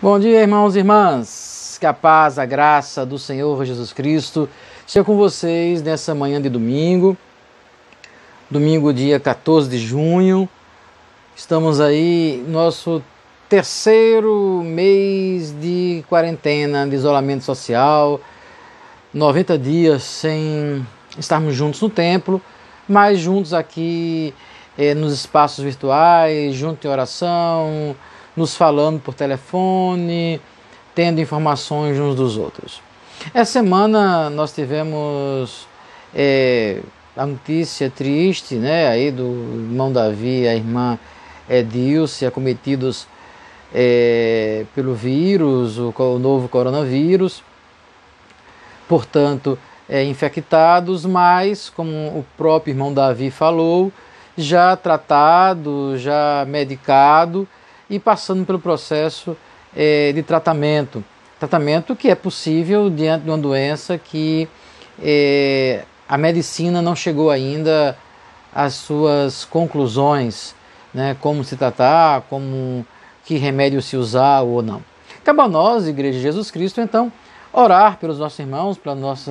Bom dia, irmãos e irmãs. Que a paz, a graça do Senhor Jesus Cristo seja com vocês nessa manhã de domingo, dia 14 de junho. Estamos aí no nosso terceiro mês de quarentena, de isolamento social, 90 dias sem estarmos juntos no templo, mas juntos aqui nos espaços virtuais, juntos em oração, nos falando por telefone, tendo informações uns dos outros. Essa semana nós tivemos a notícia triste, aí do irmão Davi e a irmã Edilce, acometidos pelo vírus, o novo coronavírus, portanto, infectados, mas, como o próprio irmão Davi falou, já tratado, já medicado e passando pelo processo de tratamento que é possível diante de uma doença que a medicina não chegou ainda às suas conclusões, como se tratar, como que remédio se usar ou não. Cabe a nós, Igreja de Jesus Cristo, então, orar pelos nossos irmãos, pela nosso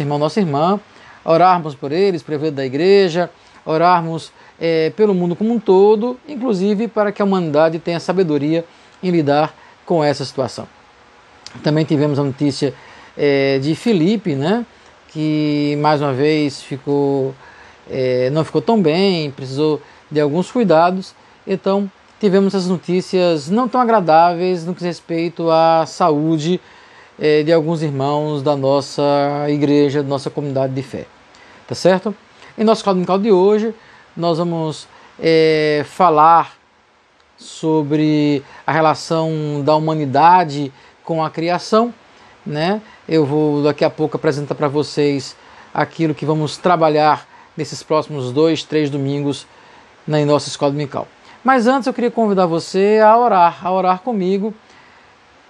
irmão, nossa irmã, orarmos por eles, pela vida da igreja, orarmos pelo mundo como um todo, inclusive para que a humanidade tenha sabedoria em lidar com essa situação. Também tivemos a notícia de Felipe, que mais uma vez não ficou tão bem, precisou de alguns cuidados. Então tivemos essas notícias não tão agradáveis no que diz respeito à saúde de alguns irmãos da nossa igreja, da nossa comunidade de fé. Tá certo? Em nosso código dominical de hoje, nós vamos falar sobre a relação da humanidade com a criação. Eu vou daqui a pouco apresentar para vocês aquilo que vamos trabalhar nesses próximos 2-3 domingos na nossa escola dominical. Mas antes eu queria convidar você a orar comigo,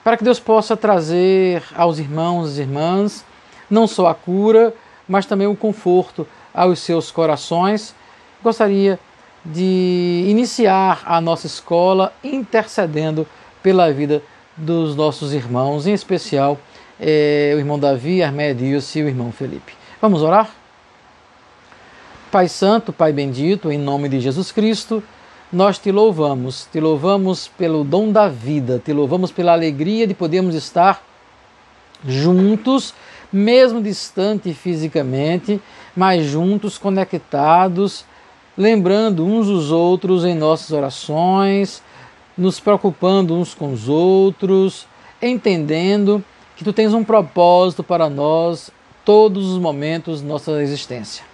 para que Deus possa trazer aos irmãos e irmãs não só a cura, mas também o conforto aos seus corações. Gostaria de iniciar a nossa escola intercedendo pela vida dos nossos irmãos, em especial o irmão Davi, a irmã Edilce e o irmão Felipe. Vamos orar? Pai Santo, Pai Bendito, em nome de Jesus Cristo, nós te louvamos pelo dom da vida, te louvamos pela alegria de podermos estar juntos, mesmo distante fisicamente, mas juntos, conectados, lembrando uns os outros em nossas orações, nos preocupando uns com os outros, entendendo que tu tens um propósito para nós todos os momentos de nossa existência.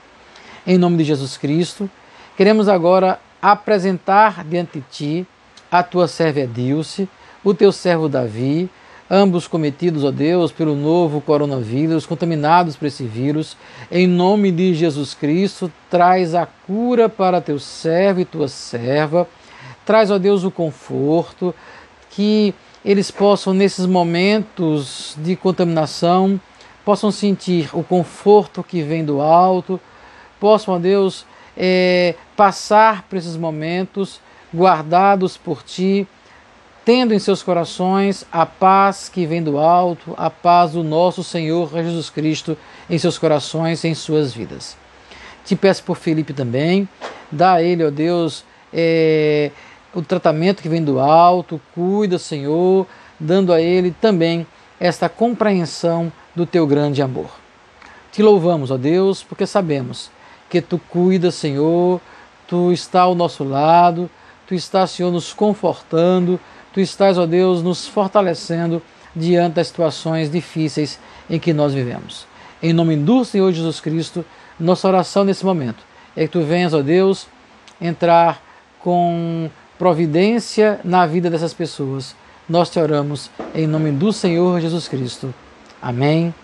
Em nome de Jesus Cristo, queremos agora apresentar diante de ti a tua serva Edilce, o teu servo Davi, ambos cometidos, ó Deus, pelo novo coronavírus, contaminados por esse vírus. Em nome de Jesus Cristo, traz a cura para teu servo e tua serva. Traz, ó Deus, o conforto, que eles possam, nesses momentos de contaminação, possam sentir o conforto que vem do alto, possam, ó Deus, passar por esses momentos guardados por ti, tendo em seus corações a paz que vem do alto, a paz do nosso Senhor Jesus Cristo em seus corações e em suas vidas. Te peço por Felipe também, dá a ele, ó Deus, o tratamento que vem do alto, cuida, Senhor, dando a ele também esta compreensão do teu grande amor. Te louvamos, ó Deus, porque sabemos que tu cuidas, Senhor, tu estás ao nosso lado, tu estás, Senhor, nos confortando, tu estás, ó Deus, nos fortalecendo diante das situações difíceis em que nós vivemos. Em nome do Senhor Jesus Cristo, nossa oração nesse momento é que tu venhas, ó Deus, entrar com providência na vida dessas pessoas. Nós te oramos em nome do Senhor Jesus Cristo. Amém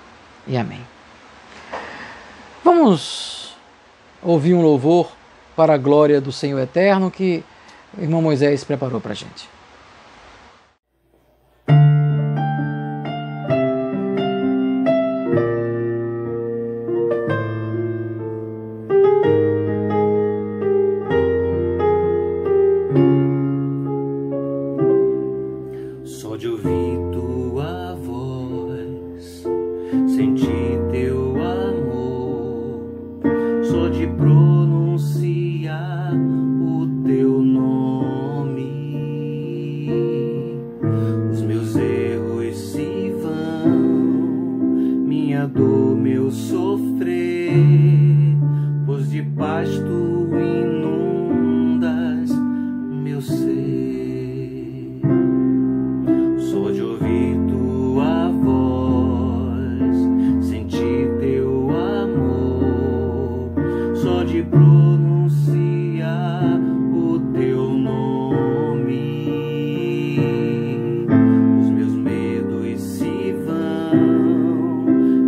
e amém. Vamos ouvir um louvor para a glória do Senhor Eterno que o irmão Moisés preparou para a gente. Só de ouvir tua voz, sentir teu amor, só de pronunciar o teu nome, os meus erros se vão, minha dor, meu sofrer, pois de paz tu inundas meu ser. Só de ouvir tua voz, sentir teu amor, só de pronunciar o teu nome, os meus medos se vão,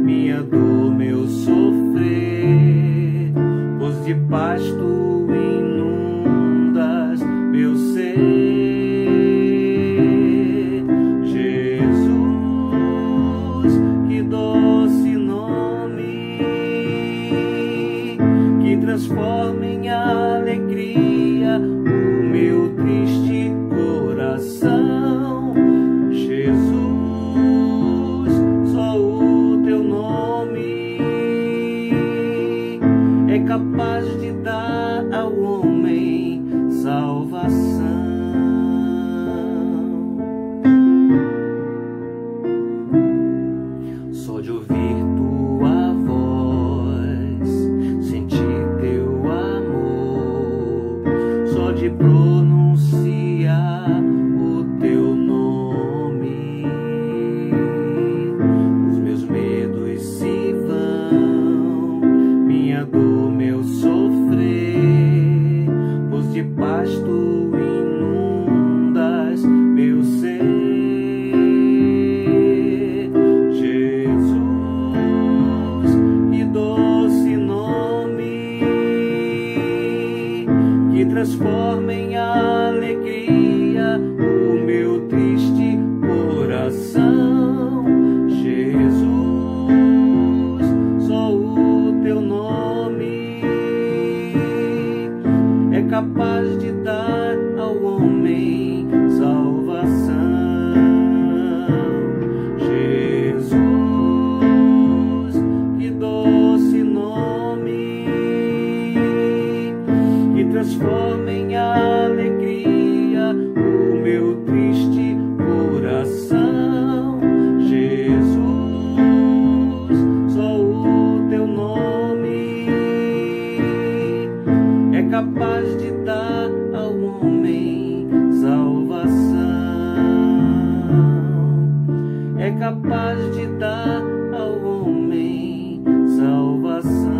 minha dor, meu sofrer, pois de paz tu inundas meu ser. Transforma em alegria o meu triste coração. Jesus, só o teu nome é capaz de dar ao homem salvação. Só de ouvir tua voz, sentir de pronunciar o teu nome, os meus medos se vão, minha dor, meu sofrer, pois de paz tu inundas meu ser. Jesus, que doce nome, que transforma em alegria o meu triste coração. Jesus, só o teu nome é capaz de dar ao homem salvação. Jesus, que doce nome, que transforma em alegria o meu triste coração. Jesus, só o teu nome é capaz de dar ao homem salvação, é capaz de dar ao homem salvação.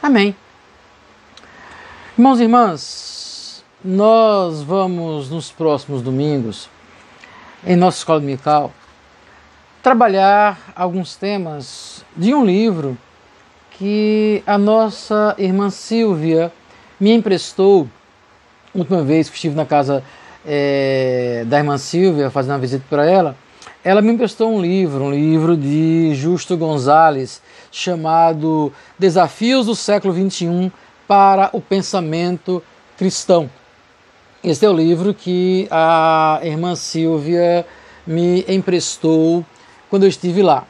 Amém. Irmãos e irmãs, nós vamos nos próximos domingos, em nossa escola dominical, trabalhar alguns temas de um livro que a nossa irmã Silvia me emprestou a última vez que estive na casa da irmã Silvia, fazendo uma visita para ela. Ela me emprestou um livro de Justo Gonzalez, chamado Desafios do Século XXI para o Pensamento Cristão. Esse é o livro que a irmã Silvia me emprestou quando eu estive lá.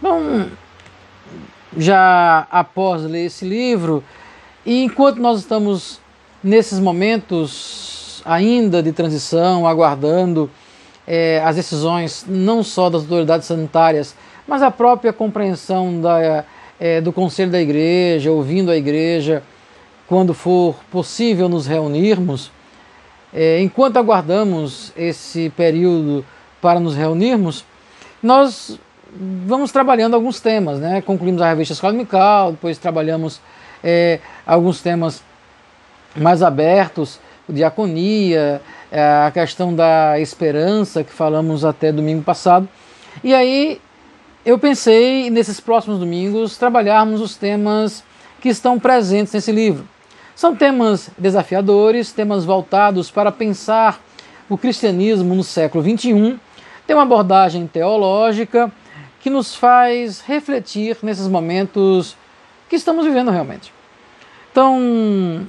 Bom, já após ler esse livro, e enquanto nós estamos nesses momentos ainda de transição, aguardando as decisões não só das autoridades sanitárias, mas a própria compreensão do conselho da igreja, ouvindo a igreja, quando for possível nos reunirmos, enquanto aguardamos esse período para nos reunirmos, nós vamos trabalhando alguns temas, né? Concluímos a revista Escola Dominical, depois trabalhamos alguns temas mais abertos, diaconia, a questão da esperança, que falamos até domingo passado. E aí eu pensei, nesses próximos domingos, trabalharmos os temas que estão presentes nesse livro. São temas desafiadores, temas voltados para pensar o cristianismo no século XXI, tem uma abordagem teológica que nos faz refletir nesses momentos que estamos vivendo realmente. Então,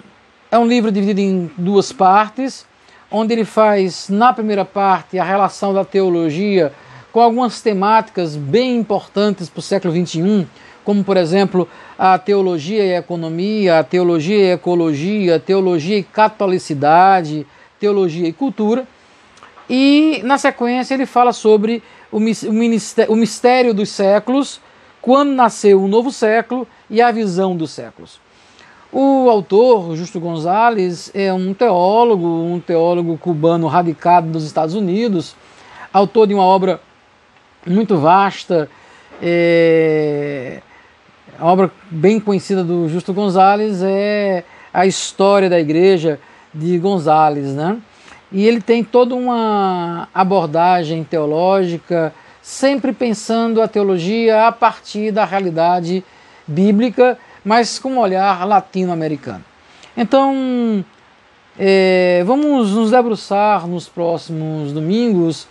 é um livro dividido em duas partes, onde ele faz, na primeira parte, a relação da teologia com algumas temáticas bem importantes para o século XXI, como, por exemplo, a teologia e a economia, a teologia e a ecologia, a teologia e catolicidade, teologia e cultura. E, na sequência, ele fala sobre o mistério dos séculos, quando nasceu o novo século e a visão dos séculos. O autor, Justo González, é um teólogo cubano radicado nos Estados Unidos, autor de uma obra muito vasta, a obra bem conhecida do Justo González é a História da Igreja de González, né? E ele tem toda uma abordagem teológica, sempre pensando a teologia a partir da realidade bíblica, mas com um olhar latino-americano. Então, vamos nos debruçar nos próximos domingos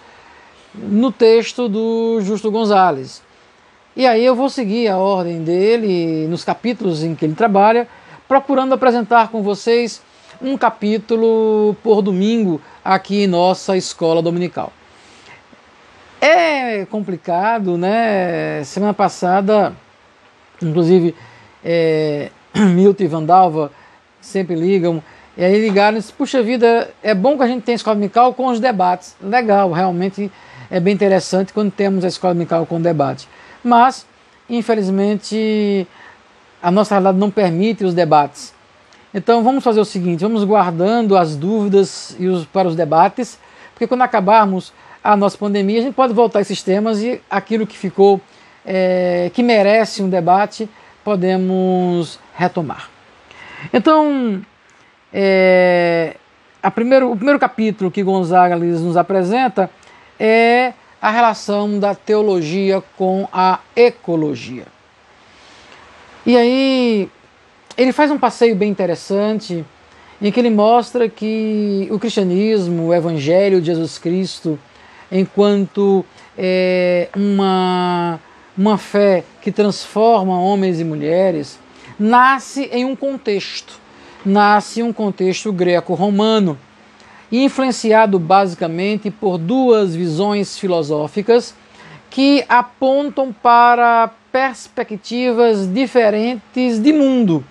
no texto do Justo González. E aí eu vou seguir a ordem dele, nos capítulos em que ele trabalha, procurando apresentar com vocês um capítulo por domingo aqui em nossa escola dominical. É complicado, né? Semana passada, inclusive, Milton e Vandalva sempre ligam, e aí ligaram e disseram, puxa vida, é bom que a gente tenha a escola dominical com os debates. Legal, realmente é bem interessante quando temos a escola dominical com debate. Mas, infelizmente, a nossa realidade não permite os debates. Então vamos fazer o seguinte, vamos guardando as dúvidas para os debates, porque quando acabarmos a nossa pandemia, a gente pode voltar a esses temas e aquilo que ficou, que merece um debate, podemos retomar. Então, o primeiro capítulo que González nos apresenta é a relação da teologia com a ecologia. E aí, ele faz um passeio bem interessante, em que ele mostra que o cristianismo, o evangelho de Jesus Cristo, enquanto uma fé que transforma homens e mulheres, nasce em um contexto greco-romano, influenciado basicamente por duas visões filosóficas que apontam para perspectivas diferentes de mundo,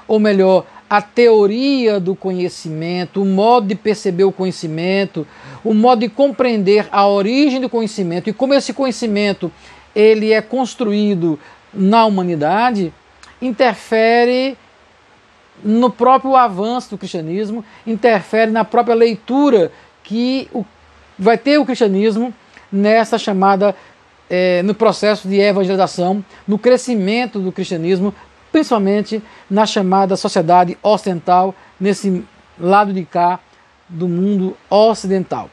ou melhor, a teoria do conhecimento, o modo de perceber o conhecimento, o modo de compreender a origem do conhecimento e como esse conhecimento ele é construído na humanidade, interfere no próprio avanço do cristianismo, interfere na própria leitura que vai ter o cristianismo nessa chamada, no processo de evangelização, no crescimento do cristianismo, principalmente na chamada sociedade ocidental, nesse lado de cá do mundo ocidental.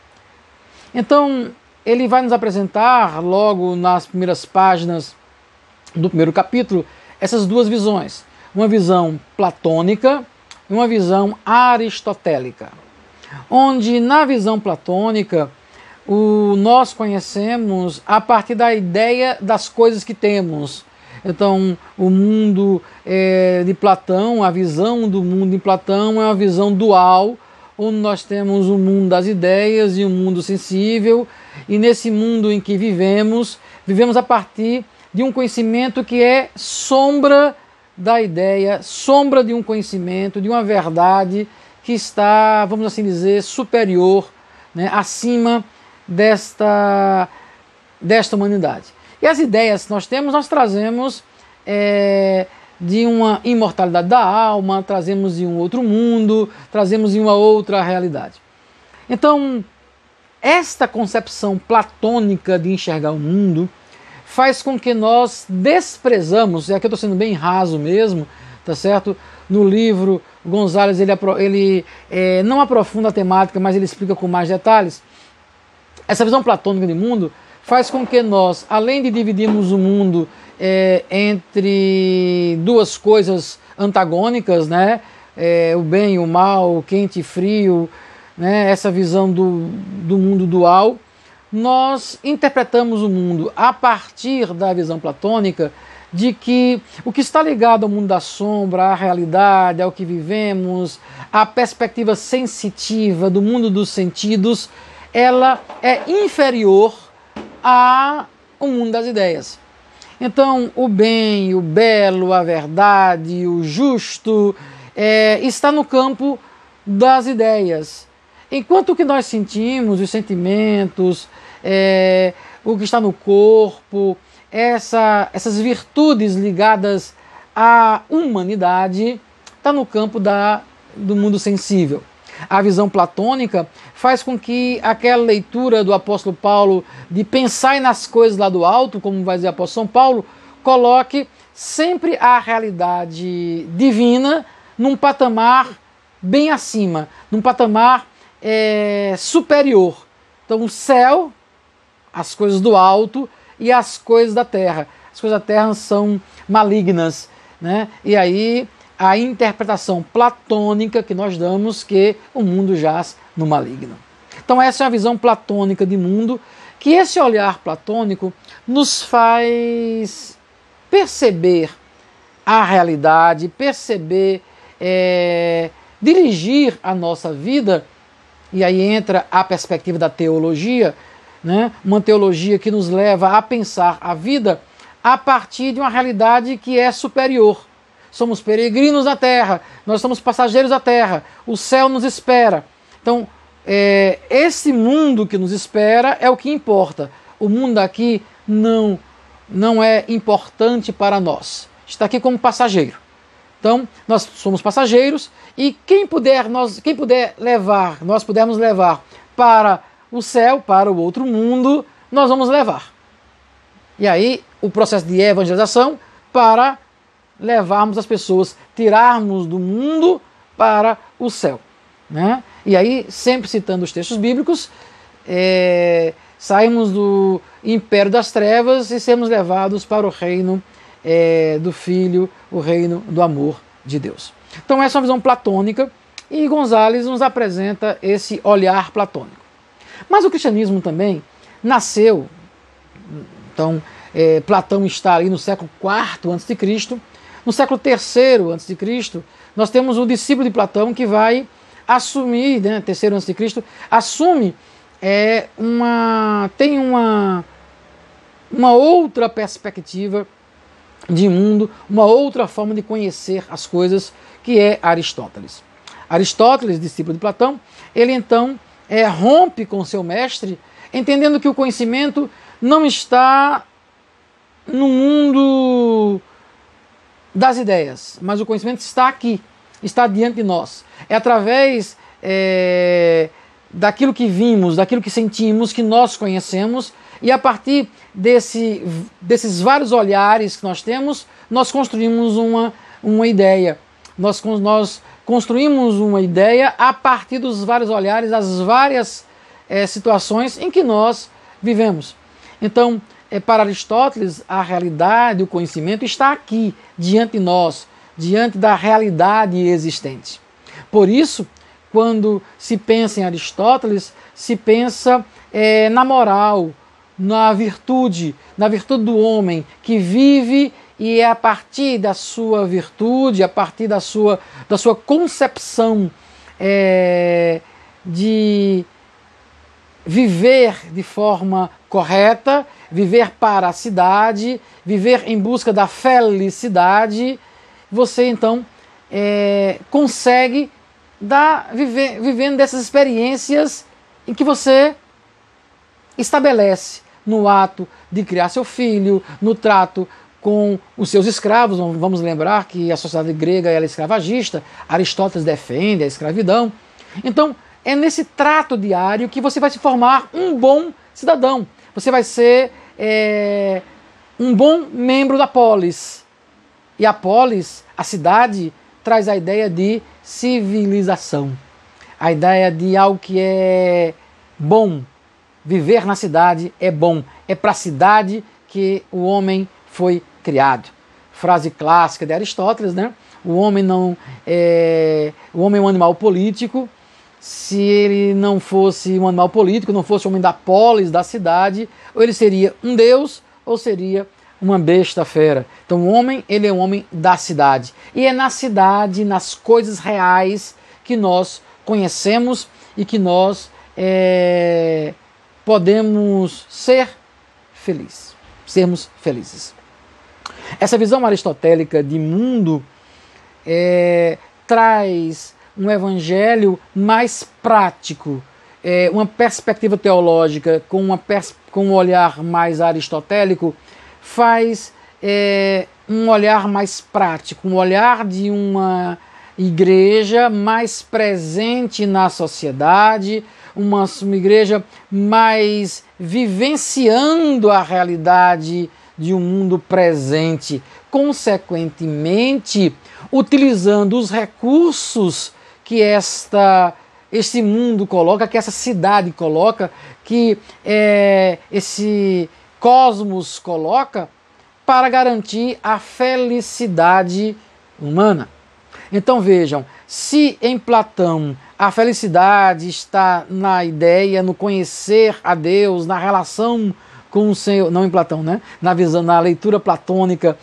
Então, ele vai nos apresentar, logo nas primeiras páginas do primeiro capítulo, essas duas visões. Uma visão platônica e uma visão aristotélica. Onde, na visão platônica, nós conhecemos a partir da ideia das coisas que temos. Então, o mundo de Platão, a visão do mundo de Platão é uma visão dual, onde nós temos o mundo das ideias e o mundo sensível, e nesse mundo em que vivemos a partir de um conhecimento que é sombra da ideia, sombra de um conhecimento, de uma verdade que está, vamos assim dizer, superior, né, acima desta humanidade. E as ideias que nós temos, nós trazemos de uma imortalidade da alma, trazemos de um outro mundo, trazemos de uma outra realidade. Então, esta concepção platônica de enxergar o mundo faz com que nós desprezamos, e aqui eu estou sendo bem raso mesmo, tá certo? No livro, González ele não aprofunda a temática, mas ele explica com mais detalhes. Essa visão platônica de mundo faz com que nós, além de dividirmos o mundo entre duas coisas antagônicas, né? O bem e o mal, o quente e frio, né? Essa visão do mundo dual, nós interpretamos o mundo a partir da visão platônica de que o que está ligado ao mundo da sombra, à realidade, ao que vivemos, à perspectiva sensitiva do mundo dos sentidos, ela é inferior ao mundo das ideias. Então, o bem, o belo, a verdade, o justo, está no campo das ideias. Enquanto o que nós sentimos, os sentimentos, o que está no corpo, essas virtudes ligadas à humanidade, está no campo do mundo sensível. A visão platônica faz com que aquela leitura do apóstolo Paulo de pensar nas coisas lá do alto, como vai dizer o apóstolo São Paulo, coloque sempre a realidade divina num patamar bem acima, num patamar superior. Então o céu, as coisas do alto e as coisas da terra. As coisas da terra são malignas, né? E aí a interpretação platônica que nós damos que o mundo jaz no maligno. Então essa é a visão platônica de mundo, que esse olhar platônico nos faz perceber a realidade, perceber, dirigir a nossa vida, e aí entra a perspectiva da teologia, né? Uma teologia que nos leva a pensar a vida a partir de uma realidade que é superior. Somos peregrinos na terra, nós somos passageiros da terra, o céu nos espera. Então, esse mundo que nos espera é o que importa. O mundo daqui não é importante para nós. Está aqui como passageiro. Então, nós somos passageiros e quem puder levar, nós pudermos levar para o céu, para o outro mundo, nós vamos levar. E aí, o processo de evangelização para levarmos as pessoas, tirarmos do mundo para o céu, né? E aí, sempre citando os textos bíblicos, saímos do império das trevas e sermos levados para o reino do Filho, o reino do amor de Deus. Então essa é uma visão platônica e Gonzalez nos apresenta esse olhar platônico. Mas o cristianismo também nasceu, então Platão está ali no século IV a.C., no século III a.C., nós temos o discípulo de Platão que vai assumir, né, terceiro a.C., assume tem uma outra perspectiva de mundo, uma outra forma de conhecer as coisas, que é Aristóteles. Aristóteles, discípulo de Platão, ele então rompe com seu mestre, entendendo que o conhecimento não está no mundo das ideias, mas o conhecimento está aqui, está diante de nós. É através daquilo que vimos, daquilo que sentimos, que nós conhecemos, e a partir desses vários olhares que nós temos, nós construímos uma ideia. Nós construímos uma ideia a partir dos vários olhares, das várias situações em que nós vivemos. Então, para Aristóteles, a realidade, o conhecimento está aqui, diante de nós, diante da realidade existente. Por isso, quando se pensa em Aristóteles, se pensa na moral, na virtude do homem que vive, e é a partir da sua virtude, a partir da sua concepção de viver de forma correta, viver para a cidade, viver em busca da felicidade, você então consegue vivendo dessas experiências em que você estabelece no ato de criar seu filho, no trato com os seus escravos. Vamos lembrar que a sociedade grega era escravagista, Aristóteles defende a escravidão. Então, é nesse trato diário que você vai se formar um bom cidadão. Você vai ser um bom membro da polis. E a polis, a cidade, traz a ideia de civilização. A ideia de algo que é bom. Viver na cidade é bom. É para a cidade que o homem foi criado. Frase clássica de Aristóteles, né? O homem é um animal político se ele não fosse um animal político, não fosse um homem da polis, da cidade, ou ele seria um deus, ou seria uma besta fera. Então o homem, ele é um homem da cidade. E é na cidade, nas coisas reais, que nós conhecemos e que nós podemos ser felizes. Sermos felizes. Essa visão aristotélica de mundo traz um evangelho mais prático, uma perspectiva teológica com um olhar mais aristotélico, faz um olhar mais prático, um olhar de uma igreja mais presente na sociedade, uma igreja mais vivenciando a realidade de um mundo presente, consequentemente utilizando os recursos que esse mundo coloca, que essa cidade coloca, que esse cosmos coloca, para garantir a felicidade humana. Então vejam, se em Platão a felicidade está na ideia, no conhecer a Deus, na relação com o Senhor, não em Platão, né? Na leitura platônica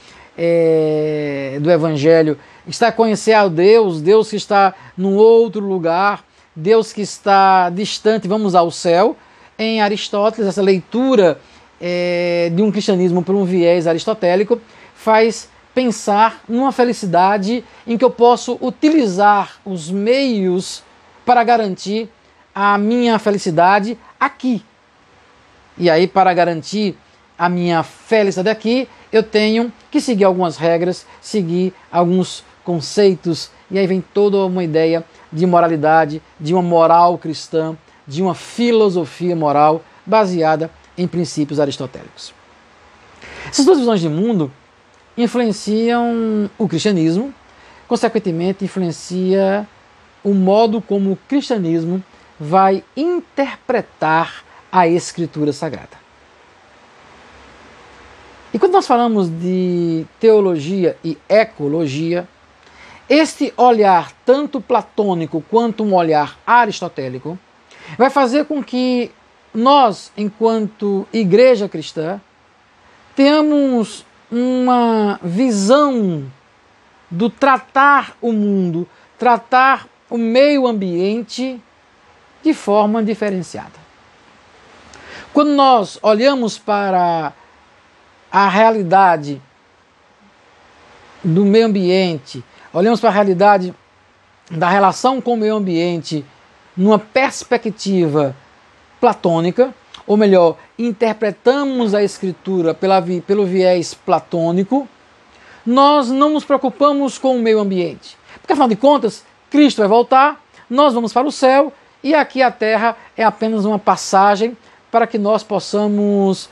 do Evangelho, está a conhecer a Deus, Deus que está num outro lugar, Deus que está distante, vamos ao céu. Em Aristóteles, essa leitura de um cristianismo por um viés aristotélico faz pensar numa felicidade em que eu posso utilizar os meios para garantir a minha felicidade aqui. E aí, para garantir a minha felicidade aqui, eu tenho que seguir algumas regras, seguir alguns conceitos, e aí vem toda uma ideia de moralidade, de uma moral cristã, de uma filosofia moral baseada em princípios aristotélicos. Essas duas visões de mundo influenciam o cristianismo, consequentemente influencia o modo como o cristianismo vai interpretar a Escritura Sagrada. E quando nós falamos de teologia e ecologia, este olhar tanto platônico quanto um olhar aristotélico vai fazer com que nós, enquanto igreja cristã, tenhamos uma visão do tratar o mundo, tratar o meio ambiente de forma diferenciada. Quando nós olhamos para a realidade do meio ambiente, olhamos para a realidade da relação com o meio ambiente numa perspectiva platônica, ou melhor, interpretamos a Escritura pelo viés platônico, nós não nos preocupamos com o meio ambiente. Porque, afinal de contas, Cristo vai voltar, nós vamos para o céu, e aqui a terra é apenas uma passagem para que nós possamos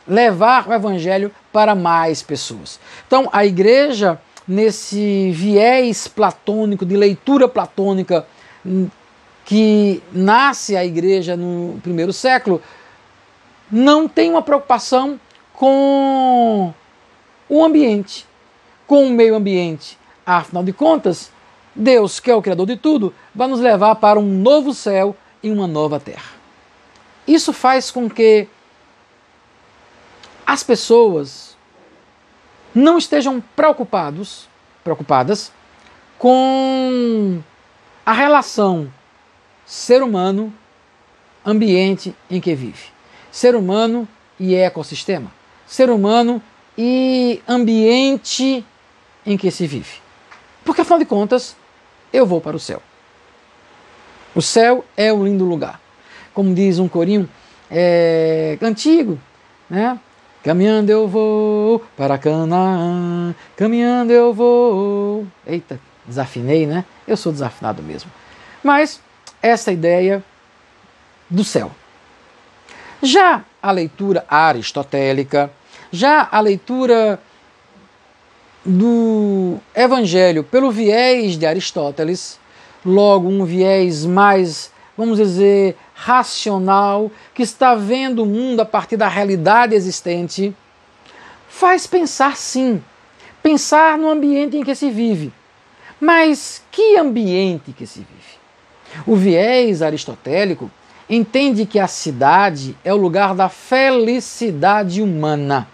levar o Evangelho para mais pessoas. Então, a igreja, nesse viés platônico, de leitura platônica, que nasce a igreja no primeiro século, não tem uma preocupação com o ambiente, com o meio ambiente. Afinal de contas, Deus, que é o Criador de tudo, vai nos levar para um novo céu e uma nova terra. Isso faz com que as pessoas não estejam preocupadas com a relação ser humano, ambiente em que vive. Ser humano e ecossistema. Ser humano e ambiente em que se vive. Porque, afinal de contas, eu vou para o céu. O céu é um lindo lugar. Como diz um corinho antigo, né? Caminhando eu vou para Canaã, caminhando eu vou. Eita, desafinei, né? Eu sou desafinado mesmo. Mas essa ideia do céu. Já a leitura aristotélica, já a leitura do Evangelho pelo viés de Aristóteles, logo um viés mais, vamos dizer, racional, que está vendo o mundo a partir da realidade existente, faz pensar sim, pensar no ambiente em que se vive. Mas que ambiente que se vive? O viés aristotélico entende que a cidade é o lugar da felicidade humana.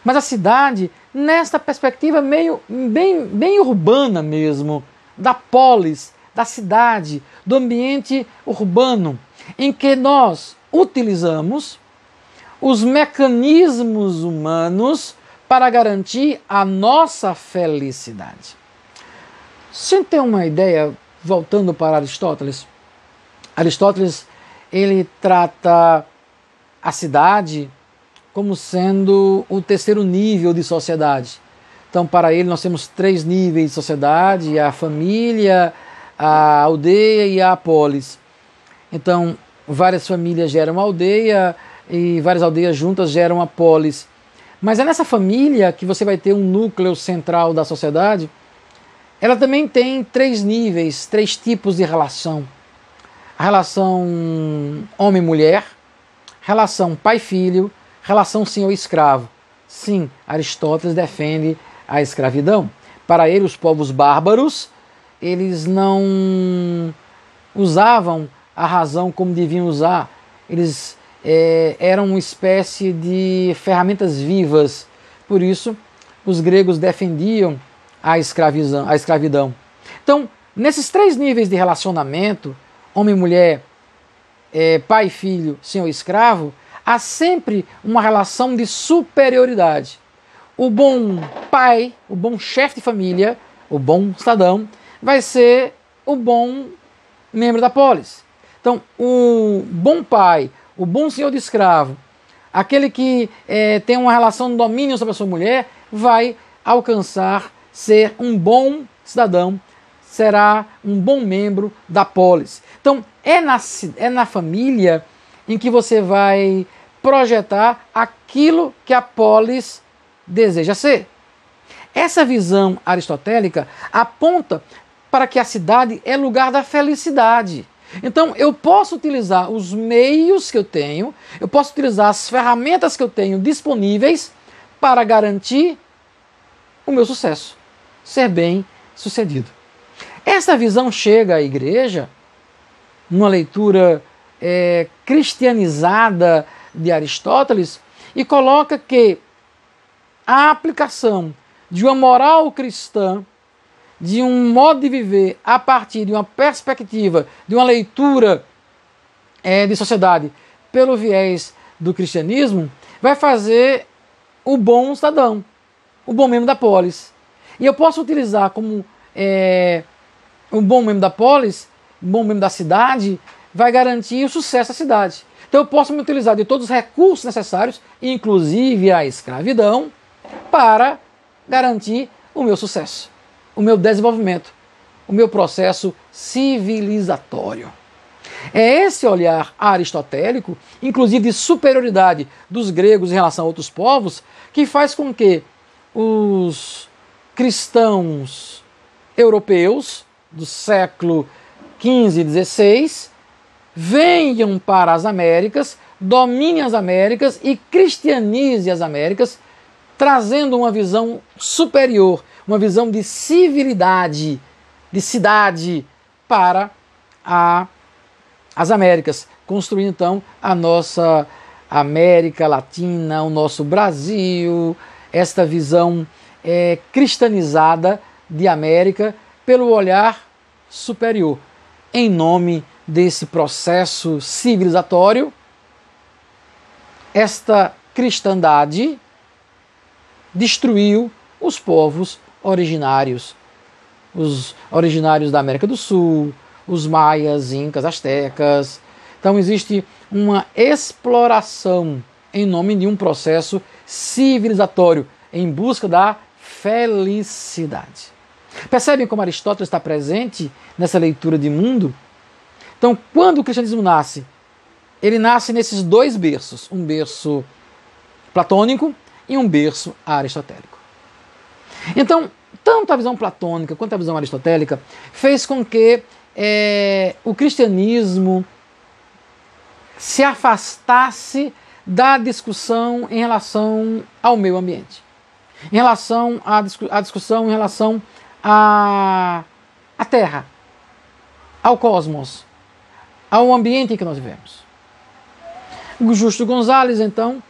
Mas a cidade, nesta perspectiva bem urbana mesmo, da polis, da cidade, do ambiente urbano, em que nós utilizamos os mecanismos humanos para garantir a nossa felicidade. Sem ter uma ideia, voltando para Aristóteles, ele trata a cidade como sendo o terceiro nível de sociedade. Então, para ele, nós temos 3 níveis de sociedade: a família, a aldeia e a polis. Então, várias famílias geram uma aldeia e várias aldeias juntas geram a polis. Mas é nessa família que você vai ter um núcleo central da sociedade. Ela também tem 3 níveis, 3 tipos de relação. A relação homem-mulher, relação pai-filho, relação senhor-escravo. Sim, Aristóteles defende a escravidão. Para ele, os povos bárbaros, eles não usavam a razão como deviam usar. Eles eram uma espécie de ferramentas vivas. Por isso, os gregos defendiam a escravidão. Então, nesses 3 níveis de relacionamento, homem-mulher, pai-filho, senhor-escravo, há sempre uma relação de superioridade. O bom pai, o bom chefe de família, o bom cidadão, vai ser o bom membro da polis. Então, o bom pai, o bom senhor de escravo, aquele que tem uma relação de domínio sobre a sua mulher, vai alcançar ser um bom cidadão, será um bom membro da polis. Então, é na família em que você vai projetar aquilo que a polis deseja ser. Essa visão aristotélica aponta para que a cidade é lugar da felicidade. Então, eu posso utilizar os meios que eu tenho, eu posso utilizar as ferramentas que eu tenho disponíveis para garantir o meu sucesso, ser bem sucedido. Essa visão chega à igreja numa leitura cristianizada de Aristóteles e coloca que a aplicação de uma moral cristã, de um modo de viver a partir de uma perspectiva, de uma leitura de sociedade pelo viés do cristianismo, vai fazer o bom cidadão, o bom membro da polis. E eu posso utilizar como um bom membro da polis, um bom membro da cidade, vai garantir o sucesso da cidade. Então eu posso me utilizar de todos os recursos necessários, inclusive a escravidão, para garantir o meu sucesso, o meu desenvolvimento, o meu processo civilizatório. É esse olhar aristotélico, inclusive de superioridade dos gregos em relação a outros povos, que faz com que os cristãos europeus do século XV e XVI venham para as Américas, dominem as Américas e cristianizem as Américas, trazendo uma visão superior, uma visão de civilidade, de cidade para as Américas, construindo então a nossa América Latina, o nosso Brasil, esta visão cristianizada de América pelo olhar superior. Em nome desse processo civilizatório, esta cristandade destruiu os povos originários. Os originários da América do Sul, os maias, incas, astecas. Então existe uma exploração em nome de um processo civilizatório em busca da felicidade. Percebem como Aristóteles está presente nessa leitura de mundo? Então, quando o cristianismo nasce, ele nasce nesses 2 berços, um berço platônico e um berço aristotélico. Então, tanto a visão platônica quanto a visão aristotélica fez com que o cristianismo se afastasse da discussão em relação ao meio ambiente, em relação à discussão em relação à à Terra, ao cosmos, ao ambiente em que nós vivemos. O Justo Gonzalez, então,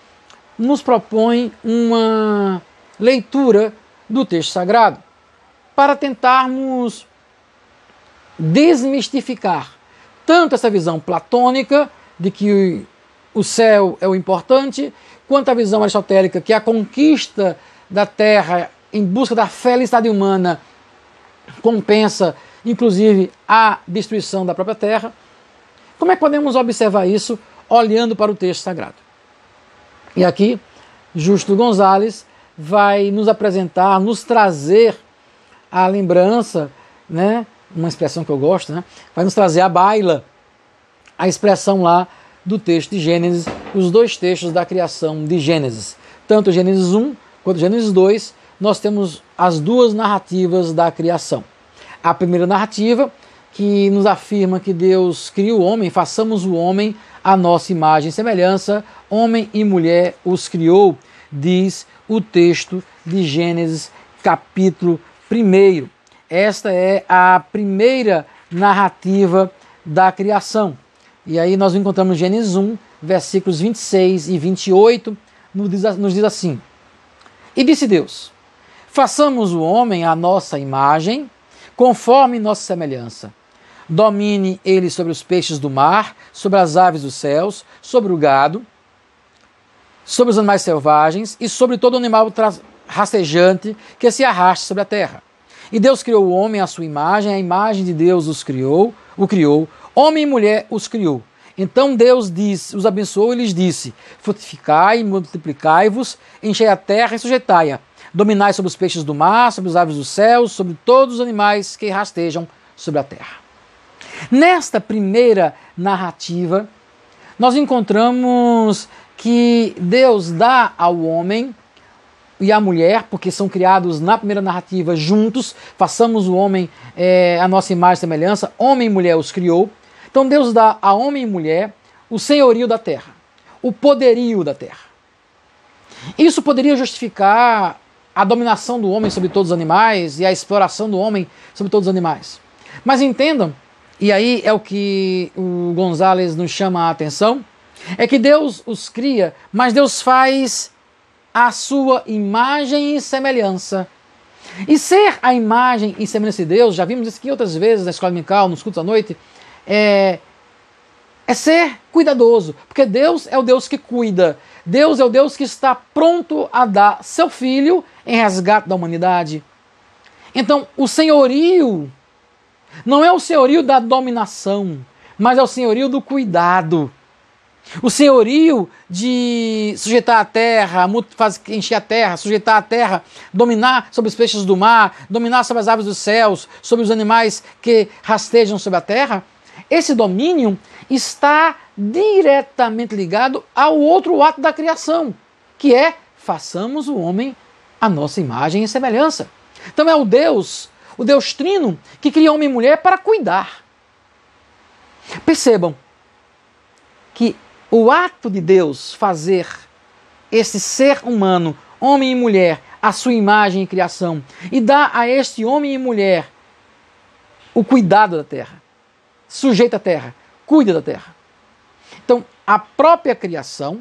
nos propõe uma leitura do texto sagrado para tentarmos desmistificar tanto essa visão platônica de que o céu é o importante, quanto a visão aristotélica que a conquista da Terra em busca da felicidade humana compensa, inclusive, a destruição da própria Terra. Como é que podemos observar isso olhando para o texto sagrado? E aqui, Justo Gonzalez vai nos apresentar, nos trazer a lembrança, né, uma expressão que eu gosto, né, vai nos trazer à baila a expressão lá do texto de Gênesis, os dois textos da criação de Gênesis. Tanto Gênesis 1 quanto Gênesis 2, nós temos as duas narrativas da criação. A primeira narrativa, que nos afirma que Deus criou o homem, façamos o homem à nossa imagem e semelhança, homem e mulher os criou, diz o texto de Gênesis, capítulo 1. Esta é a primeira narrativa da criação. E aí nós encontramos em Gênesis 1, versículos 26 e 28, nos diz assim: E disse Deus, façamos o homem à nossa imagem, conforme nossa semelhança. Domine ele sobre os peixes do mar, sobre as aves dos céus, sobre o gado, sobre os animais selvagens e sobre todo animal rastejante que se arraste sobre a terra. E Deus criou o homem à sua imagem, a imagem de Deus o criou, homem e mulher os criou. Então Deus os abençoou e lhes disse: frutificai e multiplicai-vos, enchei a terra e sujeitai-a. Dominai sobre os peixes do mar, sobre as aves dos céus, sobre todos os animais que rastejam sobre a terra. Nesta primeira narrativa, nós encontramos que Deus dá ao homem e à mulher, porque são criados na primeira narrativa juntos, façamos o homem à nossa imagem e semelhança, homem e mulher os criou. Então Deus dá a homem e mulher o senhorio da terra, o poderio da terra. Isso poderia justificar a dominação do homem sobre todos os animais e a exploração do homem sobre todos os animais. Mas entendam, e aí é o que o Gonzalez nos chama a atenção, é que Deus os cria, mas Deus faz a sua imagem e semelhança. E ser a imagem e semelhança de Deus, já vimos isso aqui outras vezes na escola dominical, nos cultos à noite, é ser cuidadoso, porque Deus é o Deus que cuida. Deus é o Deus que está pronto a dar seu Filho em resgate da humanidade. Então, o senhorio não é o senhorio da dominação, mas é o senhorio do cuidado. O senhorio de sujeitar a terra, encher a terra, sujeitar a terra, dominar sobre os peixes do mar, dominar sobre as aves dos céus, sobre os animais que rastejam sobre a terra, esse domínio está diretamente ligado ao outro ato da criação, que é façamos o homem à nossa imagem e semelhança. Então é o Deus Trino, que cria homem e mulher para cuidar. Percebam que o ato de Deus fazer esse ser humano, homem e mulher, a sua imagem e criação, e dar a este homem e mulher o cuidado da terra, sujeita a terra, cuida da terra. Então, a própria criação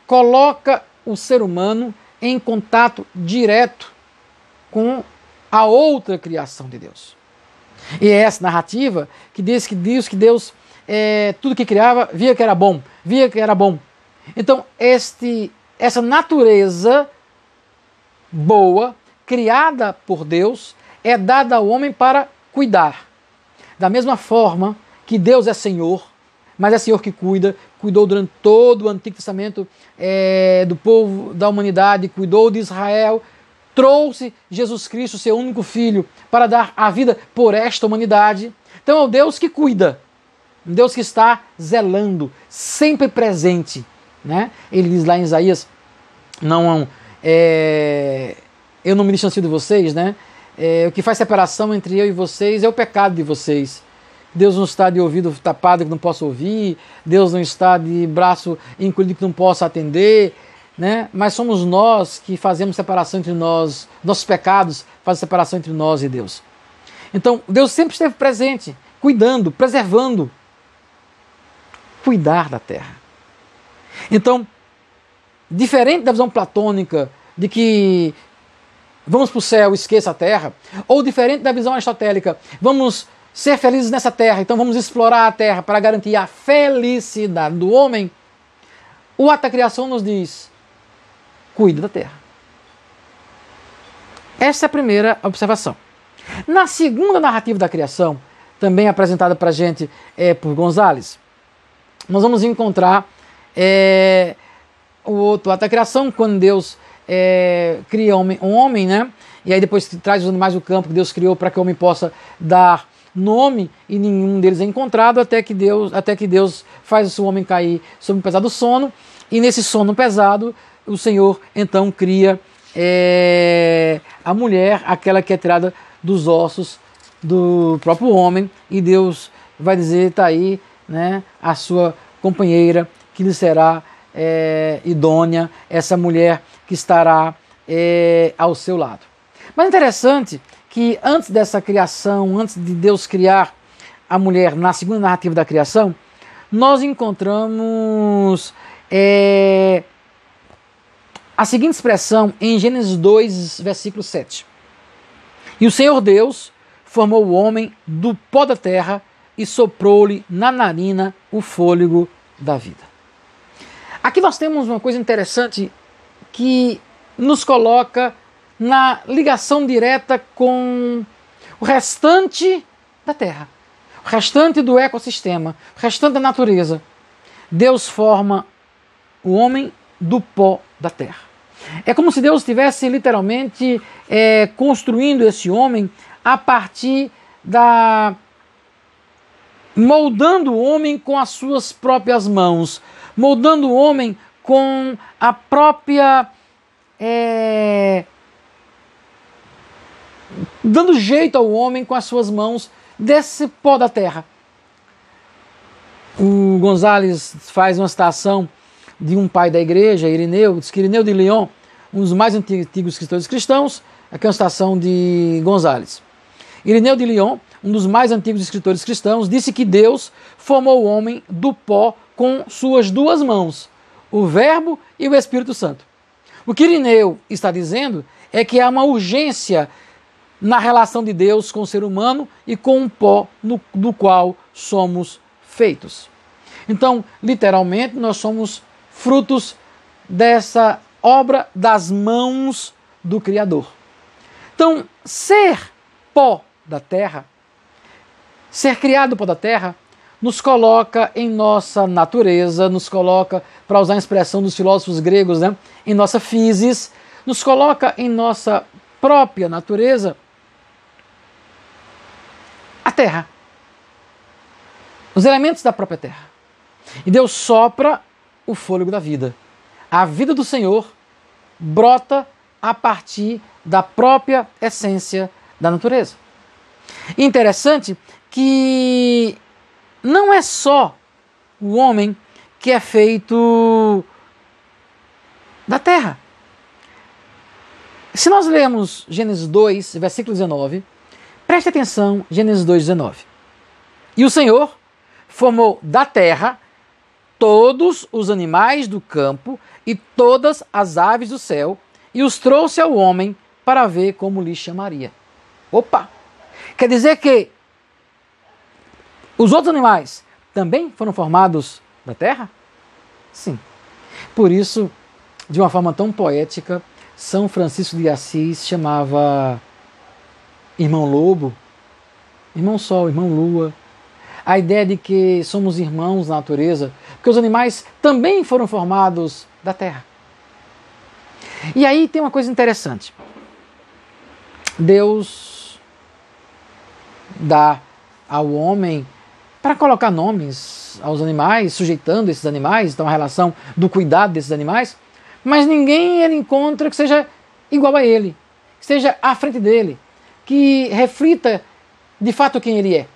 coloca o ser humano em contato direto com a outra criação de Deus. E é essa narrativa que diz que Deus, tudo que criava, via que era bom. Então, essa natureza boa, criada por Deus, é dada ao homem para cuidar. Da mesma forma que Deus é Senhor, mas é Senhor que cuidou durante todo o Antigo Testamento do povo, da humanidade, cuidou de Israel, trouxe Jesus Cristo, seu único Filho, para dar a vida por esta humanidade. Então é o Deus que cuida, um Deus que está zelando, sempre presente. Né? Ele diz lá em Isaías, eu não me distancio de vocês, né? O que faz separação entre eu e vocês é o pecado de vocês. Deus não está de ouvido tapado que não possa ouvir, Deus não está de braço encolhido que não possa atender, né? Mas somos nós que fazemos separação entre nós, nossos pecados fazem separação entre nós e Deus. Então, Deus sempre esteve presente, cuidando, preservando. Cuidar da terra. Então, diferente da visão platônica de que vamos para o céu, esqueça a terra, ou diferente da visão aristotélica, vamos ser felizes nessa terra, então vamos explorar a terra para garantir a felicidade do homem, o ato da criação nos diz, cuide da terra. Essa é a primeira observação. Na segunda narrativa da criação, também apresentada para a gente por Gonzalez, nós vamos encontrar o outro ato da criação, quando Deus cria um homem, né? E aí depois traz os animais do campo que Deus criou para que o homem possa dar nome, e nenhum deles é encontrado, até que Deus faz o homem cair sob um pesado sono, e nesse sono pesado, o Senhor então cria a mulher, aquela que é tirada dos ossos do próprio homem, e Deus vai dizer, está aí, né, a sua companheira, que lhe será idônea, essa mulher que estará ao seu lado. Mas é interessante que antes dessa criação, antes de Deus criar a mulher na segunda narrativa da criação, nós encontramos a seguinte expressão em Gênesis 2, versículo 7. E o Senhor Deus formou o homem do pó da terra e soprou-lhe na narina o fôlego da vida. Aqui nós temos uma coisa interessante que nos coloca na ligação direta com o restante da terra, o restante do ecossistema, o restante da natureza. Deus forma o homem do pó da terra. É como se Deus estivesse literalmente construindo esse homem a partir moldando o homem com as suas próprias mãos, moldando o homem com a própria dando jeito ao homem com as suas mãos desse pó da terra. O Gonzalez faz uma citação de um pai da igreja, Irineu, diz que Irineu de Lyon, um dos mais antigos escritores cristãos, aqui é uma citação de Gonzalez. Irineu de Lyon, um dos mais antigos escritores cristãos, disse que Deus formou o homem do pó com suas duas mãos, o Verbo e o Espírito Santo. O que Irineu está dizendo é que há uma urgência na relação de Deus com o ser humano e com o pó do qual somos feitos. Então, literalmente, nós somos frutos dessa obra das mãos do Criador. Então, ser pó da terra, ser criado pó da terra, nos coloca em nossa natureza, nos coloca, para usar a expressão dos filósofos gregos, né, em nossa physis, nos coloca em nossa própria natureza a terra, os elementos da própria terra. E Deus sopra o fôlego da vida. A vida do Senhor brota a partir da própria essência da natureza. E interessante que não é só o homem que é feito da terra. Se nós lermos Gênesis 2, versículo 19, preste atenção, Gênesis 2, 19. E o Senhor formou da terra todos os animais do campo e todas as aves do céu e os trouxe ao homem para ver como lhe chamaria. Opa! Quer dizer que os outros animais também foram formados da terra? Sim. Por isso, de uma forma tão poética, São Francisco de Assis chamava irmão lobo, irmão sol, irmão lua, a ideia de que somos irmãos na natureza, porque os animais também foram formados da terra. E aí tem uma coisa interessante. Deus dá ao homem para colocar nomes aos animais, sujeitando esses animais, então a relação do cuidado desses animais, mas ninguém ele encontra que seja igual a ele, que esteja à frente dele, que reflita de fato quem ele é.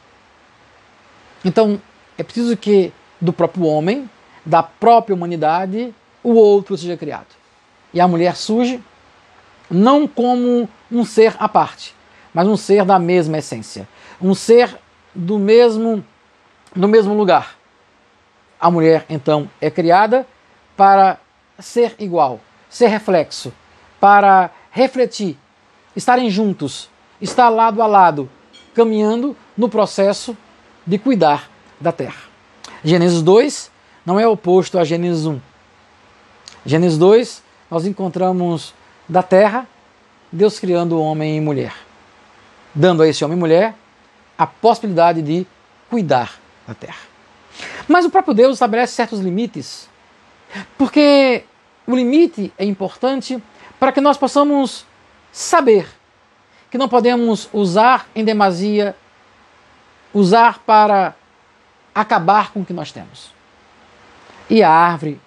Então, é preciso que do próprio homem, da própria humanidade, o outro seja criado. E a mulher surge não como um ser à parte, mas um ser da mesma essência, um ser no mesmo lugar. A mulher, então, é criada para ser igual, ser reflexo, para refletir, estarem juntos, estar lado a lado, caminhando no processo de cuidar da terra. Gênesis 2 não é oposto a Gênesis 1. Gênesis 2, nós encontramos da terra, Deus criando homem e mulher, dando a esse homem e mulher a possibilidade de cuidar da terra. Mas o próprio Deus estabelece certos limites, porque o limite é importante para que nós possamos saber que não podemos usar em demasia, usar para acabar com o que nós temos. E a árvore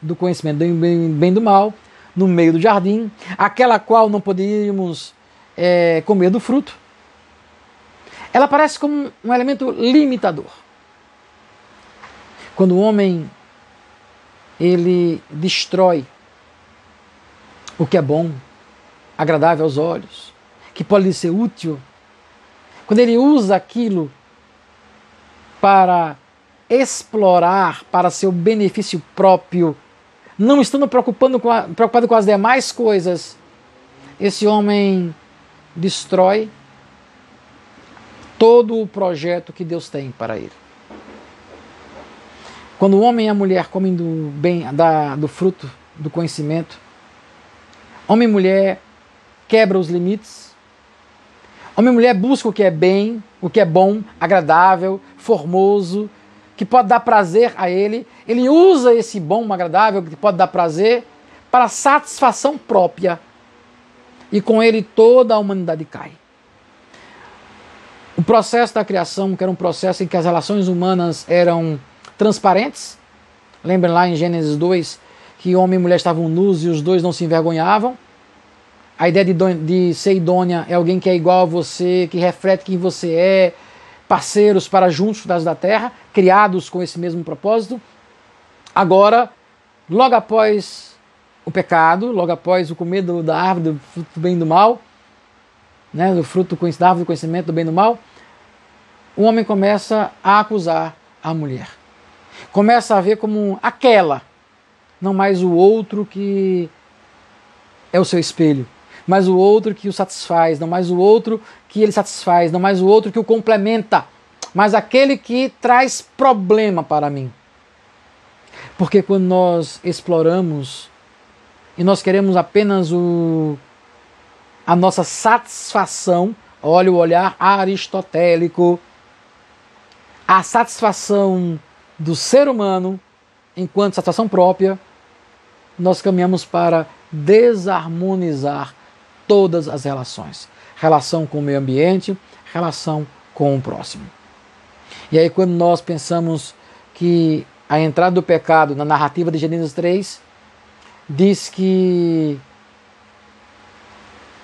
do conhecimento do bem e do mal, no meio do jardim, aquela qual não poderíamos comer do fruto, ela aparece como um elemento limitador. Quando o homem ele destrói o que é bom, agradável aos olhos, que pode lhe ser útil, quando ele usa aquilo para explorar para seu benefício próprio, não estando preocupado com as demais coisas, esse homem destrói todo o projeto que Deus tem para ele. Quando o homem e a mulher comem do fruto do conhecimento, homem e mulher quebram os limites, homem e mulher buscam o que é bem, o que é bom, agradável, formoso, que pode dar prazer a ele. Ele usa esse bom, agradável, que pode dar prazer, para satisfação própria. E com ele toda a humanidade cai. O processo da criação, que era um processo em que as relações humanas eram transparentes. Lembra lá em Gênesis 2 que homem e mulher estavam nus e os dois não se envergonhavam. A ideia de ser idônea é alguém que é igual a você, que reflete quem você é, parceiros para juntos da terra, criados com esse mesmo propósito. Agora, logo após o pecado, logo após o comer da árvore do fruto do bem e do mal, né, do fruto da árvore do conhecimento do bem e do mal, o homem começa a acusar a mulher. Começa a ver como aquela, não mais o outro que é o seu espelho, mas o outro que o satisfaz, não mais o outro que ele satisfaz, não mais o outro que o complementa, mas aquele que traz problema para mim. Porque quando nós exploramos e nós queremos apenas a nossa satisfação, olha o olhar aristotélico, a satisfação do ser humano enquanto satisfação própria, nós caminhamos para desarmonizar todas as relações. Relação com o meio ambiente, relação com o próximo. E aí quando nós pensamos que a entrada do pecado na narrativa de Gênesis 3 diz que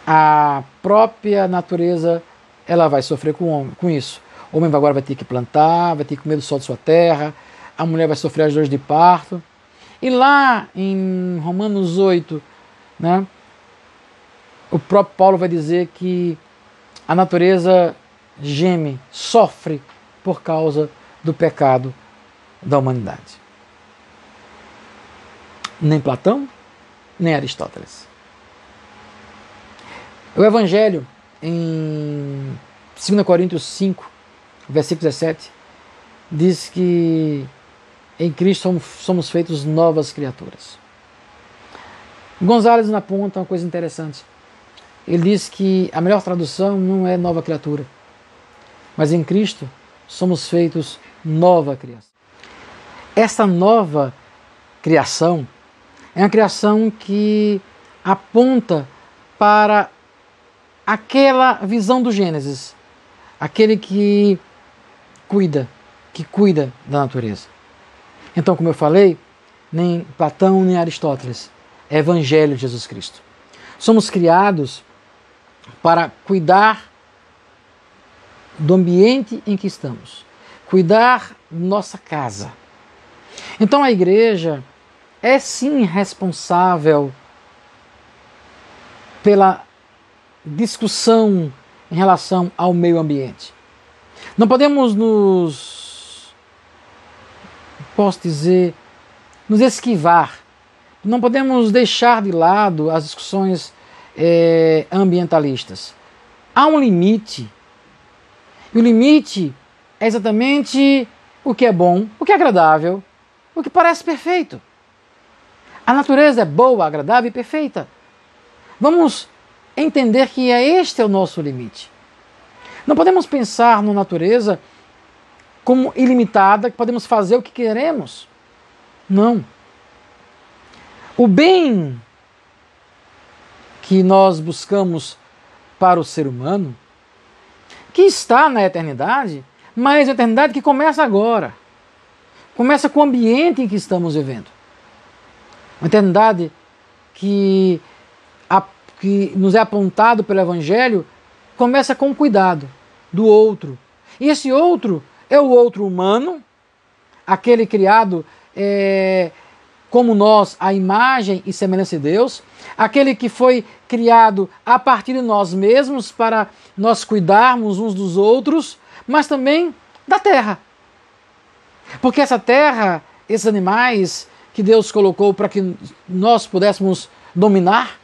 a própria natureza ela vai sofrer com isso. O homem agora vai ter que plantar, vai ter que comer do sol de sua terra, a mulher vai sofrer as dores de parto. E lá em Romanos 8, né, o próprio Paulo vai dizer que a natureza geme, sofre por causa do pecado da humanidade. Nem Platão, nem Aristóteles. O Evangelho, em 2 Coríntios 5, versículo 17, diz que em Cristo somos feitos novas criaturas. Gonzalez aponta uma coisa interessante. Ele diz que a melhor tradução não é nova criatura, mas em Cristo somos feitos nova criação. Essa nova criação é uma criação que aponta para aquela visão do Gênesis, aquele que cuida da natureza. Então, como eu falei, nem Platão nem Aristóteles, é Evangelho de Jesus Cristo. Somos criados para cuidar do ambiente em que estamos, cuidar da nossa casa. Então a igreja é sim responsável pela discussão em relação ao meio ambiente. Não podemos nos esquivar. Não podemos deixar de lado as discussões ambientalistas. Há um limite. E o limite é exatamente o que é bom, o que é agradável, o que parece perfeito. A natureza é boa, agradável e perfeita. Vamos entender que este é o nosso limite. Não podemos pensar na natureza como ilimitada, que podemos fazer o que queremos. Não. O bem que nós buscamos para o ser humano, que está na eternidade, mas a eternidade que começa agora. Começa com o ambiente em que estamos vivendo. Uma eternidade que nos é apontado pelo Evangelho, começa com o cuidado do outro. E esse outro é o outro humano, aquele criado como nós, a imagem e semelhança de Deus, aquele que foi criado a partir de nós mesmos para nós cuidarmos uns dos outros, mas também da terra. Porque essa terra, esses animais que Deus colocou para que nós pudéssemos dominar,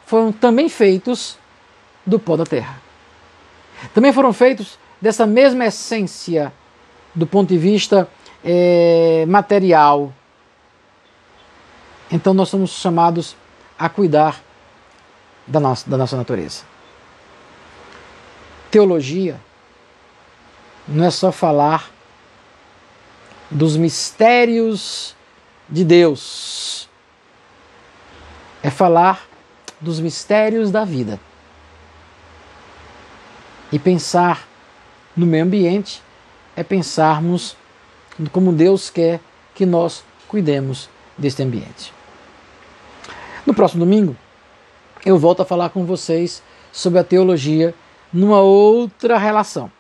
foram também feitos do pó da terra. Também foram feitos dessa mesma essência do ponto de vista material. Então nós somos chamados a cuidar da nossa natureza. Teologia não é só falar dos mistérios de Deus, é falar dos mistérios da vida. E pensar no meio ambiente é pensarmos como Deus quer que nós cuidemos deste ambiente. No próximo domingo, eu volto a falar com vocês sobre a teologia numa outra relação.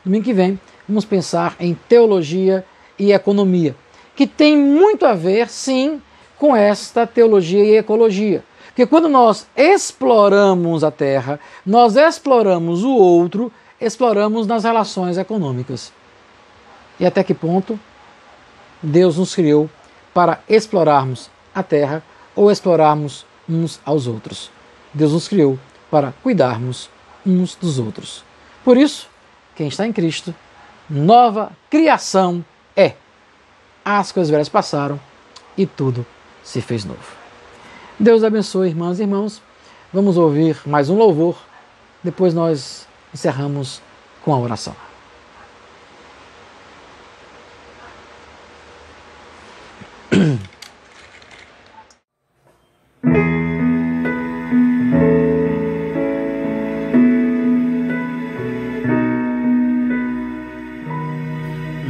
Domingo que vem, vamos pensar em teologia e economia, que tem muito a ver, sim, com esta teologia e ecologia. Porque quando nós exploramos a terra, nós exploramos o outro, exploramos nas relações econômicas. E até que ponto Deus nos criou para explorarmos a terra ou explorarmos uns aos outros? Deus nos criou para cuidarmos uns dos outros. Por isso, quem está em Cristo, nova criação é. As coisas velhas passaram e tudo se fez novo. Deus abençoe, irmãs e irmãos. Vamos ouvir mais um louvor. Depois nós encerramos com a oração.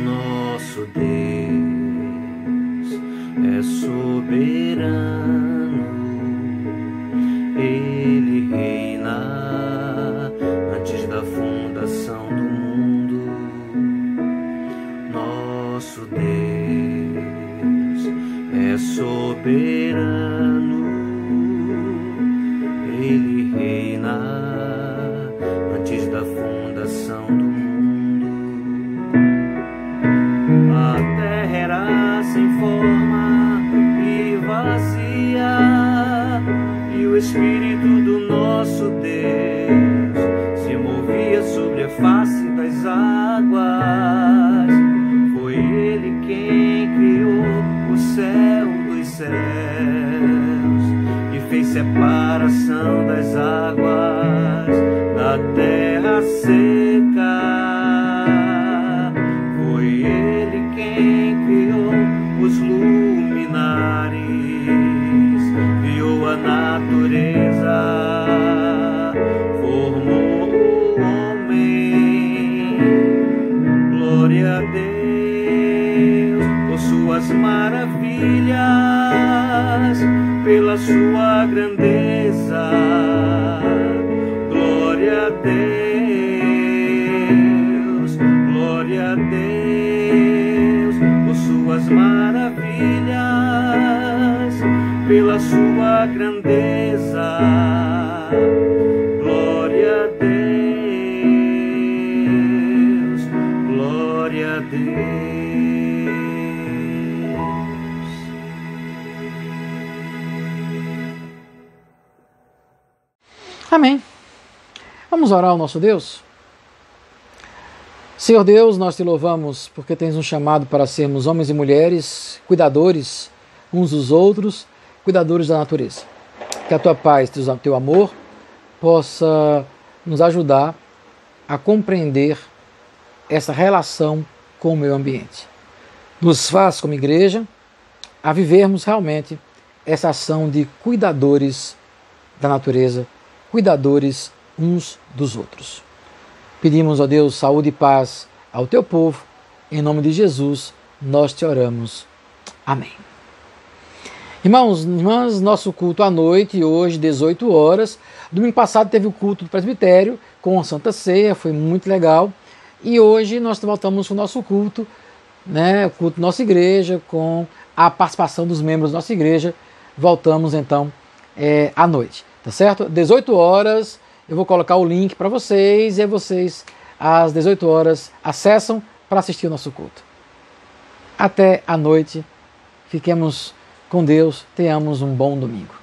Nosso Deus é soberano, Ele reina antes da fundação do mundo. Nosso Deus é soberano, Ele reina antes da fundação do mundo. A terra era sem forma e vazia, e o Espírito do nosso Deus se movia sobre a face das águas. Foi Ele quem criou o céu dos céus e fez separação das águas da terra seca. Foi Ele quem criou os luminares, criou a natureza, formou o homem. Glória a Deus por suas maravilhas, pela sua grandeza. Glória a Deus, glória a Deus por suas maravilhas, pela sua grandeza. Glória a Deus. Amém. Vamos orar ao nosso Deus? Senhor Deus, nós te louvamos porque tens nos chamado para sermos homens e mulheres, cuidadores uns dos outros, cuidadores da natureza. Que a tua paz, teu amor, possa nos ajudar a compreender essa relação com o meio ambiente. Nos faz, como igreja, a vivermos realmente essa ação de cuidadores da natureza, cuidadores uns dos outros. Pedimos, ó Deus, saúde e paz ao teu povo. Em nome de Jesus, nós te oramos. Amém. Irmãos, irmãs, nosso culto à noite, hoje, 18 horas. Domingo passado teve o culto do presbitério com a Santa Ceia, foi muito legal. E hoje nós voltamos com o nosso culto, o culto da nossa igreja, com a participação dos membros da nossa igreja. Voltamos então à noite, tá certo? 18 horas. Eu vou colocar o link para vocês e aí vocês, às 18 horas, acessam para assistir o nosso culto. Até a noite. Fiquemos com Deus. Tenhamos um bom domingo.